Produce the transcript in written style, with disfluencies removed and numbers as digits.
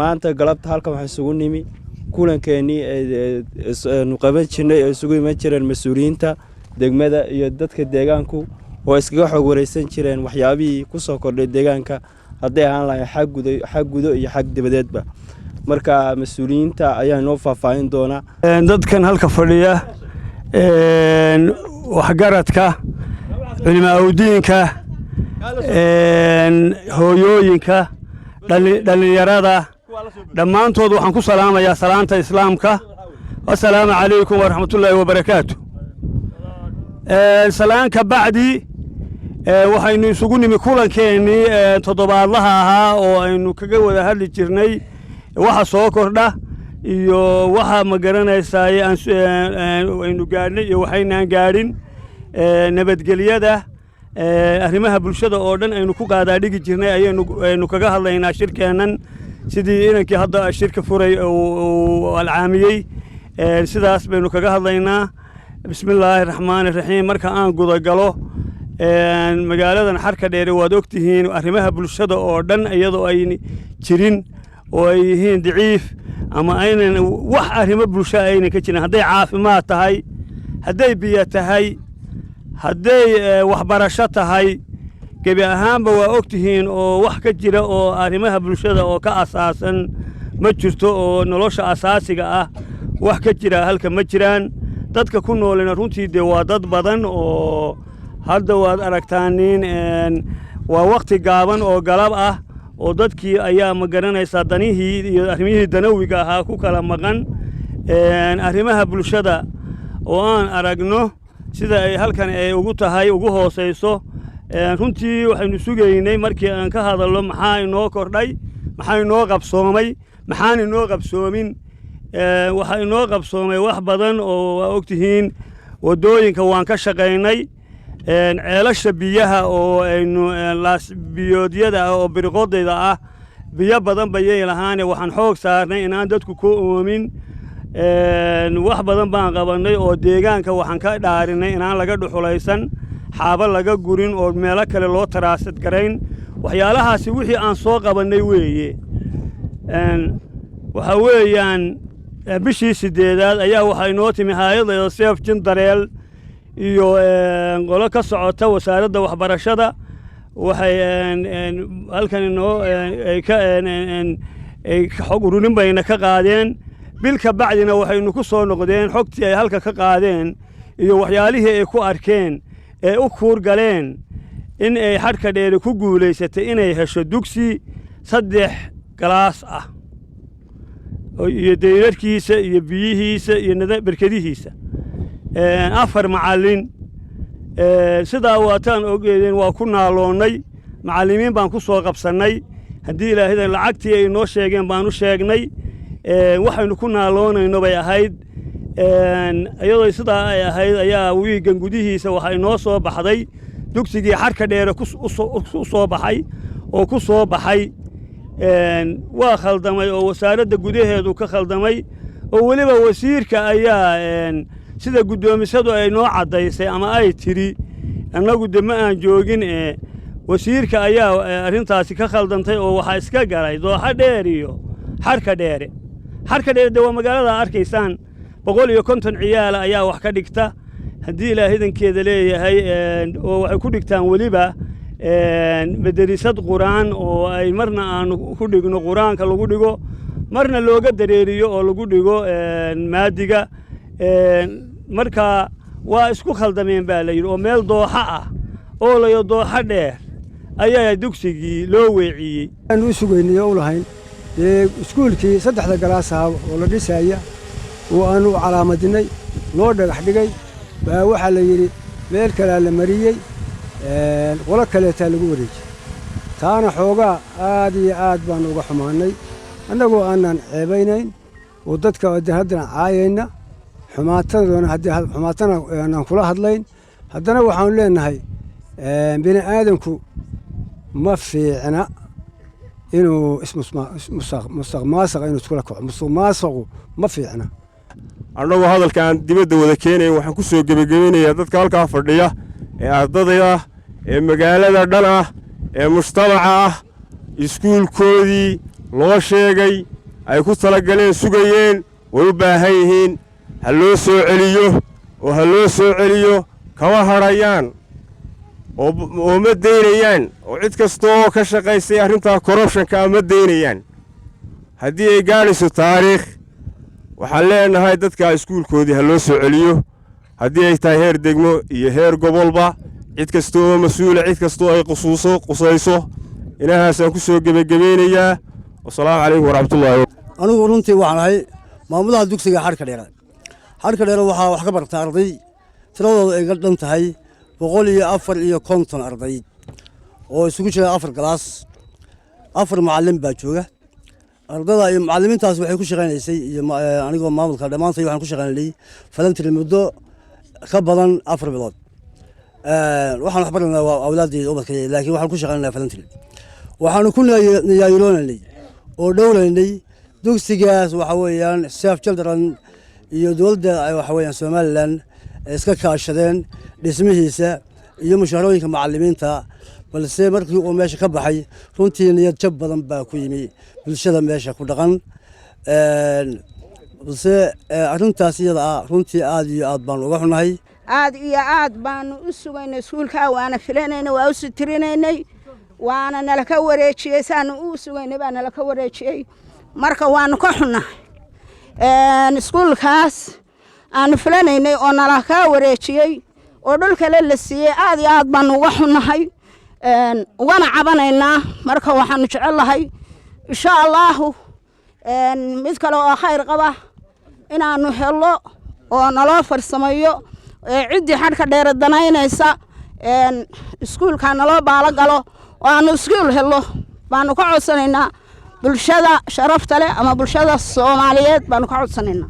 maanta galabta halkan waxaan isugu nimi kulankeennii nu qaban jirnay ee isugu iman jireen mas-uuliyiinta degmada iyo dadka deegaanku oo iskaga xog wareysan jireen waxyaabihii ku soo kordhay deegaanka hadday ahaan lahayn xag gudo iyo xag dibadeedba marka mas-uuliyiinta ayaa noo faahfaahin doonaa dadkan halka fadhiya waxgaradka culimaauddiinka hooyooyinka dhalinyarada dhammaantood waxaan ku salaamayaa salaanta islaamka assalaamu calaykum waraxmatullaahi wabarakaatu salaanka bacdi waxaynu isugu nimi kulankeenii toddobaadlaha ahaa oo aynu kaga wada hadli jirnay waxa soo kordha iyo waxa ma garanaysaay aynu gaadhnay iyo waxaynaan gaadhin nabadgelyada arrimaha bulshada oo dhan aynu ku qaadaadhigi jirnay ayaynu kaga hadlaynaa shirkeennan sidii inankii hadda shirka furay uu alcaamiyey sidaas baynu kaga hadlaynaa bismillaahi raxmaani raxiim marka aan gudagalo magaaladan xarka dheere waad ogtihiin arrimaha bulshada oo dhan iyadoo ayna jirin oo ay yihiin daciif ama aynan wax arrimo bulsho aynan ka jirin hadday caafimaad tahay hadday biyo tahay hadday waxbarasho tahay gebi ahaanba waa ogtihiin oo wax ka jira oo arrimaha bulshada oo ka asaasan ma jirto oo nolosha asaasiga ah wax ka jira halka ma jiraan dadka ku noolina runtii dee waa dad badan oo hadda waad aragtaaniin waa wakhti gaaban oo galab ah oo dadkii ayaa ma garanaysaa danihii iyo arrimihii danawiga ahaa ku kala maqan arrimaha bulshada oo aan aragno sida ay halkan ay ugu tahay ugu hoosayso runtii waxaynu sugaynay markii aan ka hadalno maxaa inoo kordhay maxaa inoo qabsoomay maxaan inoo qabsoomin waxaa inoo qabsoomay wax badan oo waa ogtihiin waddooyinka waan ka shaqaynay ceelasha biyaha oo aynu laasbiyoodyada ah oo biriqodayda ah biyo badan bayay lahaane waxaan xoog saarnay inaan dadku ku oomin wax badan baan qabannay oo deegaanka waxaan ka dhaarinay inaan laga dhuxulaysan xaabo laga gurin oo meelo kale loo taraasad garayn waxyaalahaasi wixii aan soo qabannay weeye waxaa weeyaan bishii 8aad ayaa waxaa inoo timi hay'adda seef jin dareel iyo qolo ka socota wasaaradda waxbarashada waxay halkan inoo xog ururin bayna ka qaadeen bil ka bacdina waxaynu ku soo noqdeen xogtii ay halka ka qaadeen iyo waxyaalihii ay ku arkeen ee u kuur galeen in ay xadhka dheere ku guulaysatay inay hesho dugsi 3 galaas ah iyo dayrarkiisa iyo biyihiisa iyo barkadihiisa 4 macallin sidaa waataan ogeedeen waa ku naaloonnay macallimiin baan ku soo qabsannay haddii ilaahayda lacagtii ay noo sheegeen baan u sheegnay waxaynu ku naaloonayno bay ahayd iyadoo sidaa ay ahayd ayaa wiigan gudihiisa waxay noo soo baxday dugsigii xarka dheere u soo baxay oo ku soo baxay waa khaldamay oo wasaaradda gudaheedu ka khaldamay oo weliba wasiirka ayaa sida guddoomisadu ay noo caddaysay ama ay tidhi annagu de ma aan joogin wasiirka ayaa arrintaasi ka khaldantay oo waxaa iska galay dooxa dheer iyo xarka dheere xarka dheere de waa magaalada arkaysaan 150 ciyaala ayaa wax ka dhigta haddii ilaahidankeeda leeyahay oo waxay ku dhigtaan weliba madarisad quraan oo ay marna aanu ku dhigno quraanka lagu dhigo marna looga dareeriyo oo lagu dhigo maadiga marka waa isku khaldameen baa la yidhi oo meel dooxa ah oo layo dooxa dheer ayaa dugsigii loo weeciyey aan u sugaynay oo lahayn iskuulkii 3 galaas ah oo la dhisaya oo aanu calaamadinay loo dhagax dhigay baa waxa la yiri meel kale la mariyay qolo kale taa lagu wareejiyay taana xoogaa aad iyo aad baan uga xumaanay annagoo aanan ceebaynayn oo dadka haddana caayayna xumaatadana haddii xumaatana aanan kula hadlayn haddana waxaan leenahay bini aadanku ma fiicna inuu musuqmaasuq inuu iskula kaco musuqmaasuqu ma fiicna annagoo hadalkaan dibadda wada keenaya waxaan ku soo gebagabeynayaa dadka halkaa fadhiya ee ardayda ah ee magaalada dhan ah ee mujtamaca ah iskuulkoodii loo sheegay ay ku talagaleen sugayeen way u baahan yihiin ha loo soo celiyo oo ha loo soo celiyo kama harayaan oo ma daynayaan oo cid kastoo ka shaqaysay arrintaa corruptionka ma daynayaan haddii ay gaadhayso taariikh waxaan leenahay dadka iskuulkoodii ha loo soo celiyo haddii ay tahay heer degmo iyo heer gobolba cid kastoo mas'uula cid kastoo ay qusayso inahaasaan ku soo gebagabeynayaa wasalaamu calaykum waraxmatullaahi anigu runtii waxaan ahay maamulaha dugsiga xadhka dheere waxaa wax ka barta arday tiradooda ay dhan tahay 154 arday oo isugu jira 4 galaas 4 macallin baa jooga ardada iyo macallimiintaas waxay ku shaqeynaysay iyo anigoo maamulka dhamaantay waxaan ku shaqeynay falantir muddo ka badan 4 bilood waxaan wax baranaa awlaadii ubadka laakiin waxaan ku shaqeynaa falantir waxaan ku niyaayiroonay oo dhowraynay dugsigaas waxa weeyaan Save Children iyo dawladda ay waxa weeyaan Soomaaliland iska kaashadeen dhismihiisa iyo mushaharooyinka macallimiinta balse markii uu meesha ka baxay runtii niyad jab badan baa ku yimi bulshada meesha ku dhaqan balse arrintaas iyada runtii aad iyo aad baan uga xunahay aad iyo aad baan u sugaynay iskuulka waana filaynay waa u sitirinaynay waana nala ka wareejiyay saan u sugaynay baa nala ka wareejiyay marka waanu ka xunahay iskuulkaas aan filanaynay oo nala ka wareejiyay oo dhul kale la siiyay aad iyo aad baan uga xunahay ugana cabanaynaa marka waxaanu jecelahay insha Allah mid kale oo khayr qaba inaanu helo oo naloo farsamayo ciddii xadhka dheer danaynaysa iskuulka naloo baala galo oo aanu iskuul helo baanu ka codsanaynaa bulshada sharafta leh ama bulshada Soomaaliyeed baanu ka codsanaynaa